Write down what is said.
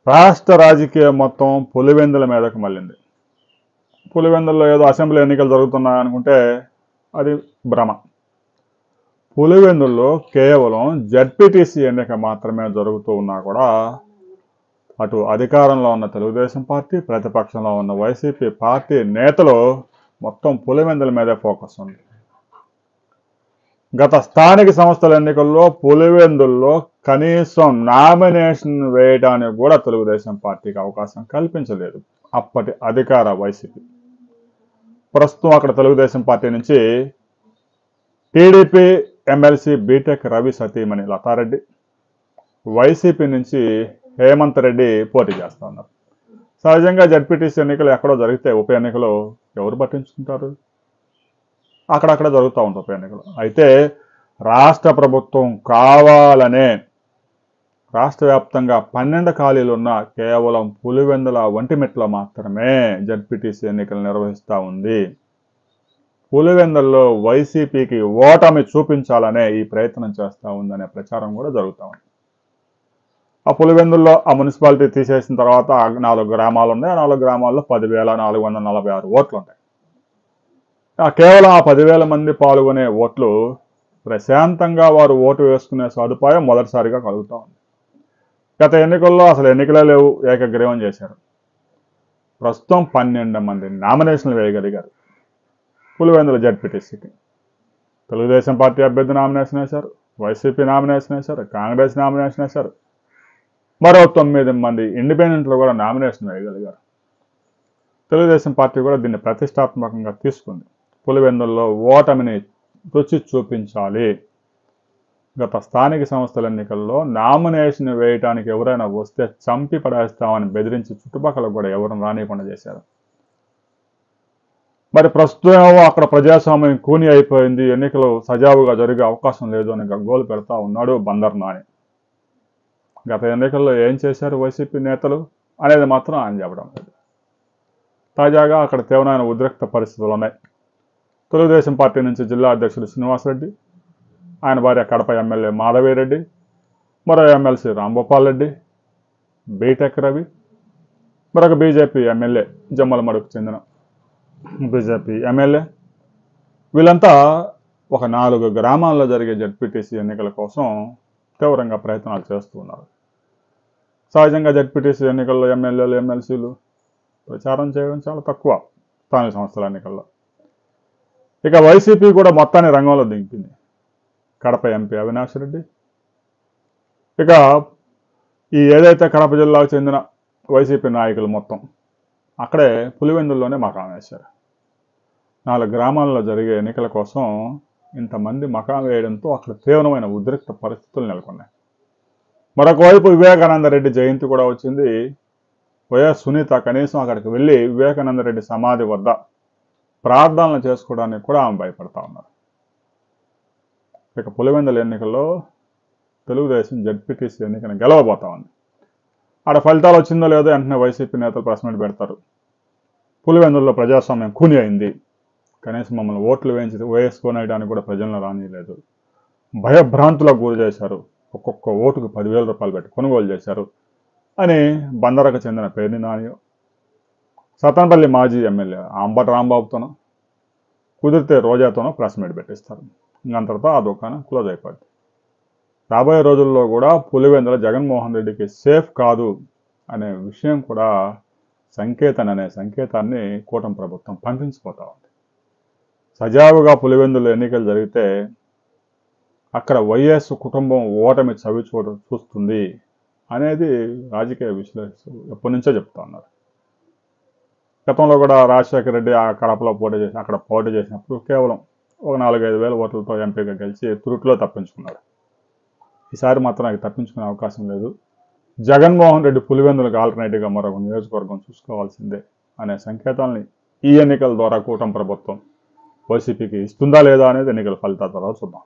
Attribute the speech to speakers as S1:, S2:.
S1: రాష్ట్ర రాజకీయం మొత్తం పులివెందుల మీదకు మళ్ళింది. పులివెందుల్లో ఏదో అసెంబ్లీ ఎన్నికలు జరుగుతున్నాయి అనుకుంటే అది భ్రమ. పులివెందుల్లో కేవలం జడ్పీటీసీ ఎన్నిక మాత్రమే జరుగుతూ ఉన్నా కూడా అటు అధికారంలో ఉన్న తెలుగుదేశం పార్టీ, ప్రతిపక్షంలో ఉన్న వైసీపీ పార్టీ నేతలు మొత్తం పులివెందుల మీదే ఫోకస్ ఉంది. గత స్థానిక సంస్థల ఎన్నికల్లో పులివెందుల్లో కనీసం నామినేషన్ వేయడానికి కూడా తెలుగుదేశం పార్టీకి అవకాశం కల్పించలేదు అప్పటి అధికార వైసీపీ. ప్రస్తుతం అక్కడ తెలుగుదేశం పార్టీ నుంచి టీడీపీ ఎమ్మెల్సీ బీటెక్ రవి సతీమణి లతారెడ్డి, వైసీపీ నుంచి హేమంత్ రెడ్డి పోటీ చేస్తా ఉన్నారు. సహజంగా జడ్పీటీసీ ఎన్నికలు ఎక్కడో జరిగితే ఉప ఎన్నికలు ఎవరు పట్టించుకుంటారు? అక్కడక్కడ జరుగుతూ ఉంటాయి ఉప ఎన్నికలు. అయితే రాష్ట్ర ప్రభుత్వం కావాలనే రాష్ట్ర వ్యాప్తంగా 12 ఖాళీలు ఉన్న కేవలం పులివెందుల ఒంటిమిట్లో మాత్రమే జడ్పీటీసీ ఎన్నికలు నిర్వహిస్తూ ఉంది. పులివెందుల్లో వైసీపీకి ఓటమి చూపించాలనే ఈ ప్రయత్నం చేస్తూ ఉందనే ప్రచారం కూడా జరుగుతూ ఉంది. ఆ పులివెందుల్లో ఆ మున్సిపాలిటీ తీసేసిన తర్వాత 4 గ్రామాలు ఉన్నాయి. ఆ 4 గ్రామాల్లో 10,446 ఓట్లు ఉంటాయి. కేవలం ఆ 10,000 మంది పాల్గొనే ఓట్లు ప్రశాంతంగా వారు ఓటు వేసుకునే సదుపాయం మొదటిసారిగా కలుగుతూ ఉంది. గత ఎన్నికల్లో అసలు ఎన్నికలే లేవు, ఏకగ్రీవం చేశారు. ప్రస్తుతం 12 మంది నామినేషన్లు వేయగలిగారు పులివెందుల జడ్పీటీసీకి. తెలుగుదేశం పార్టీ అభ్యర్థి నామినేషన్ వేశారు, వైసీపీ నామినేషన్ వేశారు, కాంగ్రెస్ నామినేషన్ వేశారు, మరో 9 మంది ఇండిపెండెంట్లు కూడా నామినేషన్ వేయగలిగారు. తెలుగుదేశం పార్టీ కూడా దీన్ని ప్రతిష్టాత్మకంగా తీసుకుంది. పులివెందుల్లో ఓటమిని రుచి చూపించాలి. గత స్థానిక సంస్థల ఎన్నికల్లో నామినేషన్ వేయడానికి ఎవరైనా వస్తే చంపి పడేస్తామని బెదిరించి చుట్టుపక్కల కూడా ఎవరు రానియకుండా చేశారు. మరి ప్రస్తుతం అక్కడ ప్రజాస్వామ్యం కూని అయిపోయింది, ఎన్నికలు సజావుగా జరిగే అవకాశం లేదు అని గగ్గోలు పెడతా ఉన్నాడు బందర్ నాని. గత ఎన్నికల్లో ఏం చేశారు వైసీపీ నేతలు అనేది మాత్రం ఆయన చెప్పడం లేదు. తాజాగా అక్కడ తీవ్రమైన ఉద్రిక్త పరిస్థితులు ఉన్నాయి. తెలుగుదేశం పార్టీ నుంచి జిల్లా అధ్యక్షుడు శ్రీనివాసరెడ్డి, ఆయన భార్య కడప ఎమ్మెల్యే మాధవిరెడ్డి, మరో ఎమ్మెల్సీ రాంభూపాల్ రెడ్డి, బీటెక్ రవి, మరొక బీజేపీ ఎమ్మెల్యే జమ్మలమడుకు చెందిన బీజేపీ ఎమ్మెల్యే, వీళ్ళంతా ఒక 4 గ్రామాల్లో జరిగే జడ్పీటీసీ ఎన్నికల కోసం తీవ్రంగా ప్రయత్నాలు చేస్తూ ఉన్నారు. సహజంగా జడ్పీటీసీ ఎన్నికల్లో ఎమ్మెల్యేలు, ఎమ్మెల్సీలు ప్రచారం చేయడం చాలా తక్కువ స్థానిక సంస్థల ఎన్నికల్లో. ఇక వైసీపీ కూడా మొత్తాన్ని రంగంలో దింపింది. కడప ఎంపీ అవినాష్ రెడ్డి, ఇక ఈ ఏదైతే కడప జిల్లాకు చెందిన వైసీపీ నాయకులు మొత్తం అక్కడే పులివెందుల్లోనే మకాం వేశారు. 4 గ్రామాల్లో జరిగే ఎన్నికల కోసం ఇంతమంది మకాం వేయడంతో అక్కడ తీవ్రమైన ఉద్రిక్త పరిస్థితులు నెలకొన్నాయి. మరొకవైపు వివేకానంద రెడ్డి జయంతి కూడా వచ్చింది. వైఎస్ సునీత కనీసం అక్కడికి వెళ్ళి వివేకానంద రెడ్డి సమాధి వద్ద ప్రార్థనలు చేసుకోవడానికి కూడా ఆమె భయపడతా ఉన్నారు. ఇక పులివెందుల ఎన్నికల్లో తెలుగుదేశం జడ్పీటీసీ ఎన్నికను గెలవబోతా ఉంది. ఆడ ఫలితాలు వచ్చిందో లేదో వెంటనే వైసీపీ నేతలు ప్రెస్ మీట్ పెడతారు. పులివెందుల్లో ప్రజాస్వామ్యం కూని అయింది, కనీసం మమ్మల్ని ఓట్లు వేసుకోనేయడానికి కూడా ప్రజలను రానియలేదు, భయభ్రాంతులకు గురి చేశారు, ఒక్కొక్క ఓటుకు 10,000 రూపాయలు పెట్టి కొనుగోలు చేశారు అని బందరకు చెందిన పేర్ని నాని, సతనపల్లి మాజీ ఎమ్మెల్యే అంబటి రాంబాబుతోనో కుదిరితే రోజాతోనో ప్రెస్ మీట్ పెట్టిస్తారు. ఇంకంతటితో ఆ దుకాణం క్లోజ్ అయిపోద్ది. రాబోయే రోజుల్లో కూడా పులివెందుల జగన్మోహన్ రెడ్డికి సేఫ్ కాదు అనే విషయం కూడా సంకేతాన్ని కూటమి ప్రభుత్వం పంపించిపోతా ఉంది. సజావుగా పులివెందుల ఎన్నికలు జరిగితే అక్కడ వైఎస్ కుటుంబం ఓటమి చవి చూస్తుంది అనేది రాజకీయ విశ్లేషకులు ఎప్పటి నుంచో చెప్తా ఉన్నారు. గతంలో కూడా రాజశేఖర రెడ్డి ఆ కడపలో అక్కడ పోటీ చేసినప్పుడు కేవలం ఒక 4-5 వేల ఓట్లతో ఎంపీగా గెలిచి తురుట్లో తప్పించుకున్నాడు. ఈసారి మాత్రం నాకు తప్పించుకునే అవకాశం లేదు. జగన్మోహన్ రెడ్డి పులివెందులకు ఆల్టర్నేటివ్గా మరొక నియోజకవర్గం చూసుకోవాల్సిందే అనే సంకేతాలని ఈ ఎన్నికల ద్వారా కూటమి ప్రభుత్వం వైసీపీకి ఇస్తుందా లేదా అనేది ఎన్నికల ఫలితాల తర్వాత చూద్దాం.